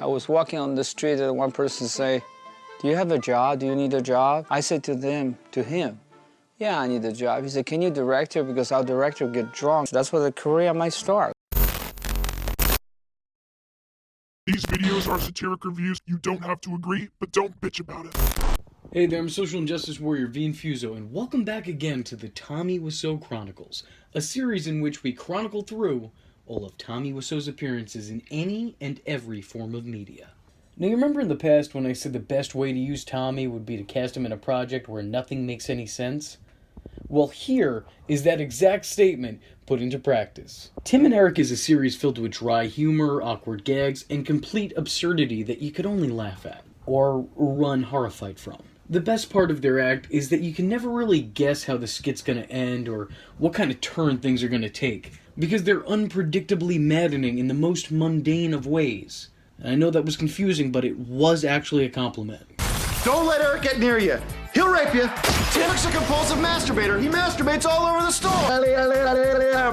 I was walking on the street and one person say, do you have a job? Do you need a job? I said to him, yeah, I need a job. He said, can you direct it? Because our director get drunk. That's where the career might start. These videos are satiric reviews. You don't have to agree, but don't bitch about it. Hey there, I'm social injustice warrior Infuso, and welcome back again to the Tommy Wiseau Chronicles, a series in which we chronicle through all of Tommy Wiseau's appearances in any and every form of media. Now, you remember in the past when I said the best way to use Tommy would be to cast him in a project where nothing makes any sense? Well, here is that exact statement put into practice. Tim and Eric is a series filled with dry humor, awkward gags, and complete absurdity that you could only laugh at, or run horrified from. The best part of their act is that you can never really guess how the skit's gonna end or what kind of turn things are gonna take, because they're unpredictably maddening in the most mundane of ways. And I know that was confusing, but it was actually a compliment. Don't let Eric get near you. He'll rape you. Eric's a compulsive masturbator. He masturbates all over the store.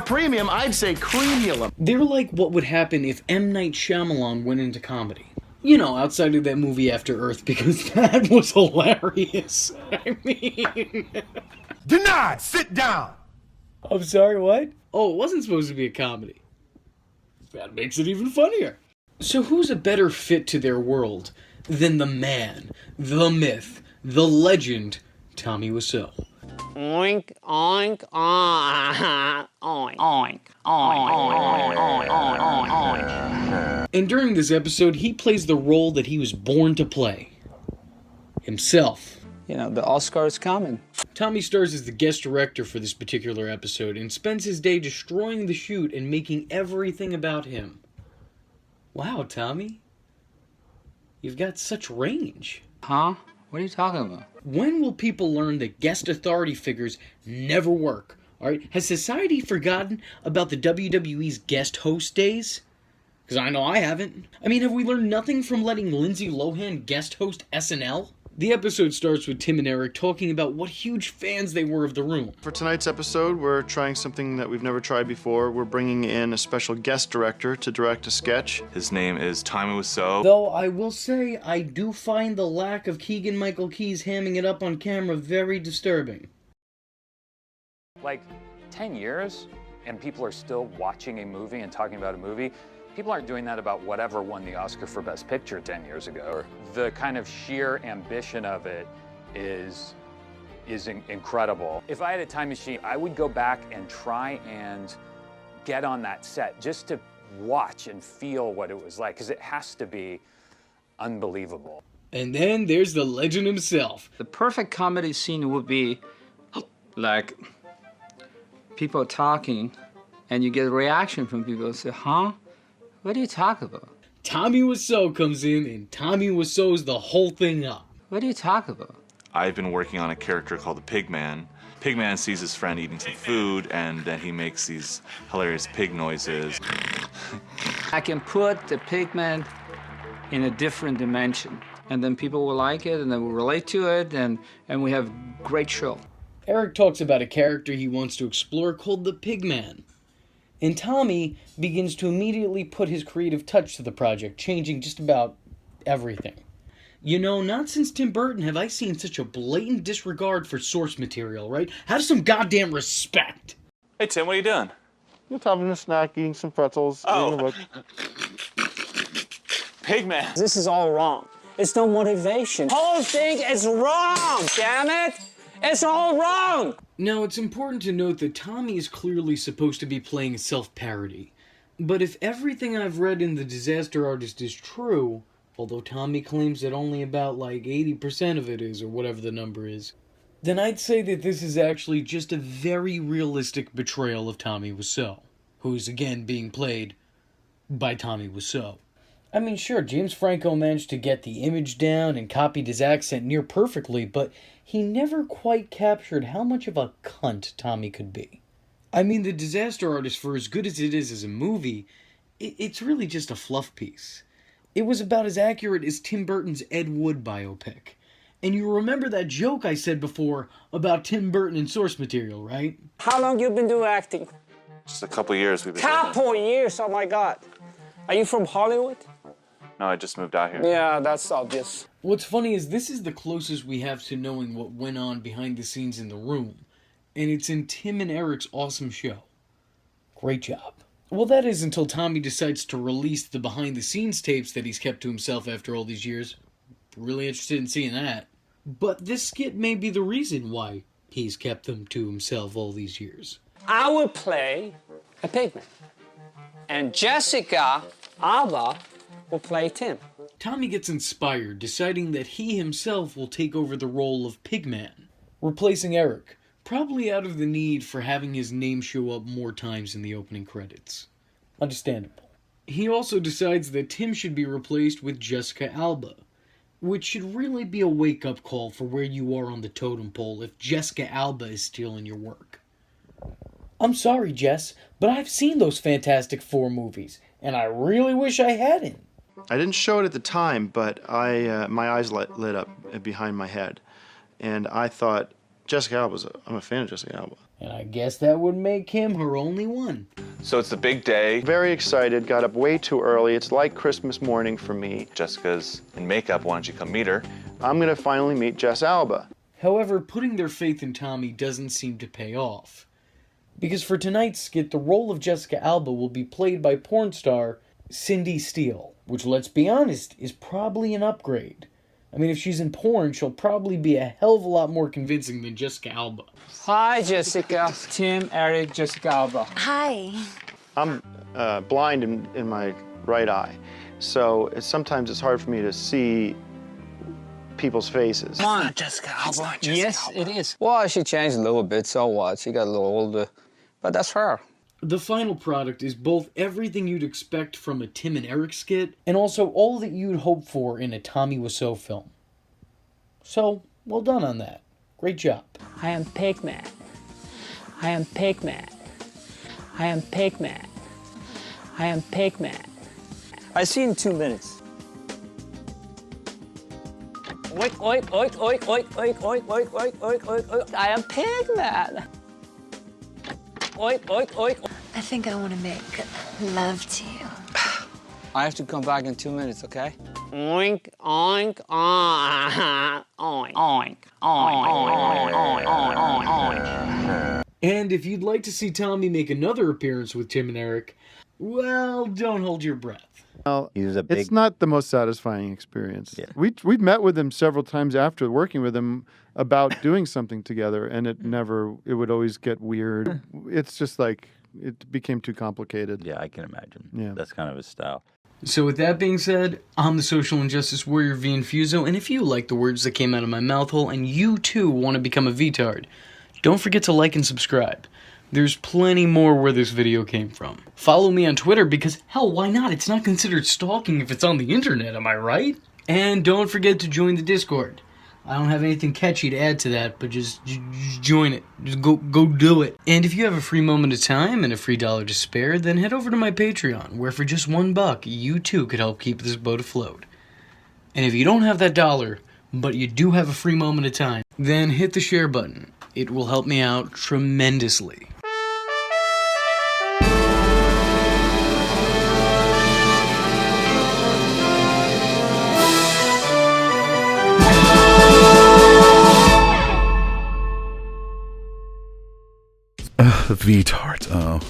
Premium, I'd say cremulum. They're like what would happen if M. Night Shyamalan went into comedy. You know, outside of that movie After Earth, because that was hilarious. I mean... Denied! Sit down! I'm sorry, what? Oh, it wasn't supposed to be a comedy. That makes it even funnier. So who's a better fit to their world than the man, the myth, the legend, Tommy Wiseau? Oink, oink, oink, oink, oink, oink, oink, oink. And during this episode, he plays the role that he was born to play. Himself. You know, the Oscar is coming. Tommy stars as the guest director for this particular episode and spends his day destroying the shoot and making everything about him. Wow, Tommy. You've got such range. Huh? What are you talking about? When will people learn that guest authority figures never work? Alright, has society forgotten about the WWE's guest host days? Because I know I haven't. I mean, have we learned nothing from letting Lindsay Lohan guest host SNL? The episode starts with Tim and Eric talking about what huge fans they were of The Room. For tonight's episode, we're trying something that we've never tried before. We're bringing in a special guest director to direct a sketch. His name is Tommy Wiseau. Though I will say, I do find the lack of Keegan-Michael Key's hamming it up on camera very disturbing. Like 10 years and people are still watching a movie and talking about a movie. People aren't doing that about whatever won the Oscar for Best Picture 10 years ago. The kind of sheer ambition of it is incredible. If I had a time machine, I would go back and try and get on that set just to watch and feel what it was like, because it has to be unbelievable. And then there's the legend himself. The perfect comedy scene would be like people talking and you get a reaction from people and say, huh? What are you talking about? Tommy Wiseau comes in and Tommy Wiseau's the whole thing up. What are you talking about? I've been working on a character called the Pigman. Pigman sees his friend eating some food, and then he makes these hilarious pig noises. I can put the pigman in a different dimension, and then people will like it, and then will relate to it, and we have great show. Eric talks about a character he wants to explore called the Pigman. And Tommy begins to immediately put his creative touch to the project, changing just about everything. You know, not since Tim Burton have I seen such a blatant disregard for source material, right? Have some goddamn respect. Hey, Tim, what are you doing? You're having a snack, eating some pretzels, Oh. reading a book. Pigman. This is all wrong. It's no motivation. Whole thing is wrong, damn it! It's all wrong! Now, it's important to note that Tommy is clearly supposed to be playing a self-parody. But if everything I've read in The Disaster Artist is true, although Tommy claims that only about like 80% of it is, or whatever the number is, then I'd say that this is actually just a very realistic portrayal of Tommy Wiseau, who's again being played by Tommy Wiseau. I mean, sure, James Franco managed to get the image down and copied his accent near perfectly, but he never quite captured how much of a cunt Tommy could be. I mean, The Disaster Artist, for as good as it is as a movie, it's really just a fluff piece. It was about as accurate as Tim Burton's Ed Wood biopic. And you remember that joke I said before about Tim Burton and source material, right? How long you been doing acting? Just a couple years we've been doing Couple years, oh my God. Are you from Hollywood? No, I just moved out here. Yeah, that's obvious. What's funny is this is the closest we have to knowing what went on behind the scenes in the room, and it's in Tim and Eric's awesome show. Great job. Well, that is until Tommy decides to release the behind-the-scenes tapes that he's kept to himself after all these years. Really interested in seeing that. But this skit may be the reason why he's kept them to himself all these years. I will play a pigman, and Jessica Alba will play Tim. Tommy gets inspired, deciding that he himself will take over the role of Pigman, replacing Eric, probably out of the need for having his name show up more times in the opening credits. Understandable. He also decides that Tim should be replaced with Jessica Alba, which should really be a wake-up call for where you are on the totem pole if Jessica Alba is stealing your work. I'm sorry, Jess, but I've seen those Fantastic Four movies, and I really wish I hadn't. I didn't show it at the time, but my eyes lit up behind my head. And I thought, Jessica Alba, I'm a fan of Jessica Alba. And I guess that would make him her only one. So it's the big day. Very excited, got up way too early. It's like Christmas morning for me. Jessica's in makeup. Why don't you come meet her? I'm going to finally meet Jess Alba. However, putting their faith in Tommy doesn't seem to pay off. Because for tonight's skit, the role of Jessica Alba will be played by porn star Cindy Steele, which, let's be honest, is probably an upgrade. I mean, if she's in porn, she'll probably be a hell of a lot more convincing than Jessica Alba. Hi, Jessica. Tim, Eric, Jessica Alba. Hi. I'm blind in my right eye, so sometimes it's hard for me to see people's faces. Come on, Jessica Alba. Yes, it is. Well, she changed a little bit, so what? She got a little older, but that's her. The final product is both everything you'd expect from a Tim and Eric skit, and also all that you'd hope for in a Tommy Wiseau film. So, well done on that. Great job. I am Pigman. I am Pigman. I am Pigman. I am Pigman. I see in 2 minutes. Oink, oink, oink, oink, oink, oink, oink, oink, oink, oink, oink, oink. I am Pigman. Oink, oink, oink. I think I want to make love to you. I have to come back in 2 minutes, okay? Oink, oink, oink, oink, oink, oink, oink, oink. And if you'd like to see Tommy make another appearance with Tim and Eric, well, don't hold your breath. Well, He was a big. it's not the most satisfying experience. Yeah. We've met with him several times after working with him about doing something together, and it would always get weird. It's just like, it became too complicated. Yeah, I can imagine. Yeah. That's kind of his style. So with that being said, I'm the Social Injustice Warrior V Infuso, and if you like the words that came out of my mouth hole and you too want to become a VTard, don't forget to like and subscribe. There's plenty more where this video came from. Follow me on Twitter because, hell, why not? It's not considered stalking if it's on the internet, am I right? And don't forget to join the Discord. I don't have anything catchy to add to that, but just join it. Just go do it. And if you have a free moment of time and a free $1 to spare, then head over to my Patreon, where for just $1, you too could help keep this boat afloat. And if you don't have that $1, but you do have a free moment of time, then hit the share button. It will help me out tremendously. VTards, oh.